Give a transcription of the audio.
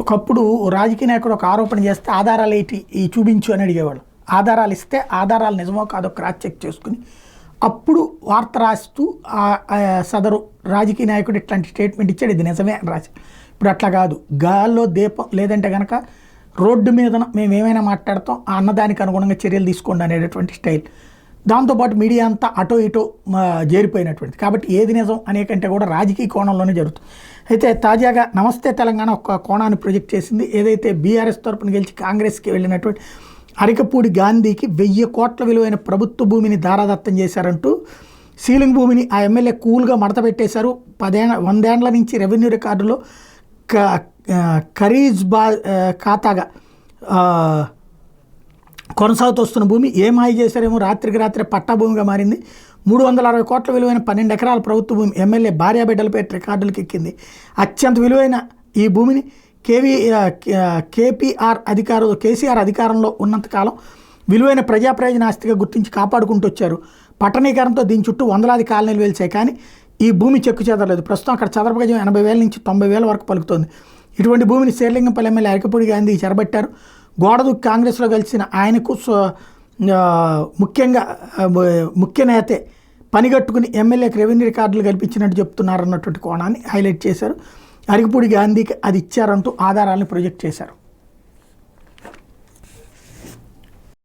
ఒకప్పుడు రాజకీయ నాయకుడు ఒక ఆరోపణ చేస్తే ఆధారాలు ఏంటి ఈ చూపించు అని అడిగేవాళ్ళు. ఆధారాలు ఇస్తే ఆధారాలు నిజమో కాదో క్రాస్ చెక్ చేసుకుని అప్పుడు వార్త రాస్తూ సదరు రాజకీయ నాయకుడు ఇట్లాంటి స్టేట్మెంట్ ఇచ్చాడు, ఇది నిజమే అని రాసి. ఇప్పుడు అట్లా కాదు, గాల్లో దీపం లేదంటే కనుక రోడ్డు మీద మేము ఏమైనా మాట్లాడతాం, ఆ అన్నదానికి అనుగుణంగా చర్యలు తీసుకోండి అనేటటువంటి స్టైల్. దాంతోపాటు మీడియా అంతా అటో ఇటో చేరిపోయినటువంటిది. కాబట్టి ఏది నిజం అనే కంటే కూడా రాజకీయ కోణంలోనే జరుగుతుంది. అయితే తాజాగా నమస్తే తెలంగాణ ఒక కోణాన్ని ప్రొజెక్ట్ చేసింది. ఏదైతే బీఆర్ఎస్ తరపున గెలిచి కాంగ్రెస్కి వెళ్ళినటువంటి అరికపూడి గాంధీకి 1000 కోట్ల విలువైన ప్రభుత్వ భూమిని దారాదత్తం చేశారంటూ సీలింగ్ భూమిని ఆ ఎమ్మెల్యే కూల్గా మడత పెట్టేశారు. 100 ఏళ్ల నుంచి రెవెన్యూ రికార్డులో ఖరీజ్ ఖాతాగా కొనసాగుతూ వస్తున్న భూమి ఏమాయి చేశారేమో రాత్రికి రాత్రే పట్టా భూమిగా మారింది. 360 కోట్ల విలువైన 12 ఎకరాల ప్రభుత్వ భూమి ఎమ్మెల్యే భార్యాబిడ్డల పేరు రికార్డులకు ఎక్కింది. అత్యంత విలువైన ఈ భూమిని కేసీఆర్ అధికారంలో ఉన్నంతకాలం విలువైన ప్రజా ప్రయోజన ఆస్తిగా గుర్తించి కాపాడుకుంటూ వచ్చారు. పట్టణీకరణతో దీని చుట్టూ వందలాది కాలనీలు వెలిచాయి, కానీ ఈ భూమి చెక్కు చెదరలేదు. ప్రస్తుతం అక్కడ చదరపు గజం 80,000 నుంచి 90,000 వరకు పలుకుతోంది. ఇటువంటి భూమిని శేర్లింగంపల్లి ఎమ్మెల్యే అరికపూడి గాంధీ చెరబట్టారు. గోడదుక్కి కాంగ్రెస్లో కలిసిన ఆయనకు ముఖ్య నేతే పనిగట్టుకుని ఎమ్మెల్యేకి రెవెన్యూ రికార్డులు కల్పించినట్టు చెప్తున్నారన్నటువంటి కోణాన్ని హైలైట్ చేశారు. అరికపూడి గాంధీకి అది ఇచ్చారంటూ ఆధారాలను ప్రొజెక్ట్ చేశారు.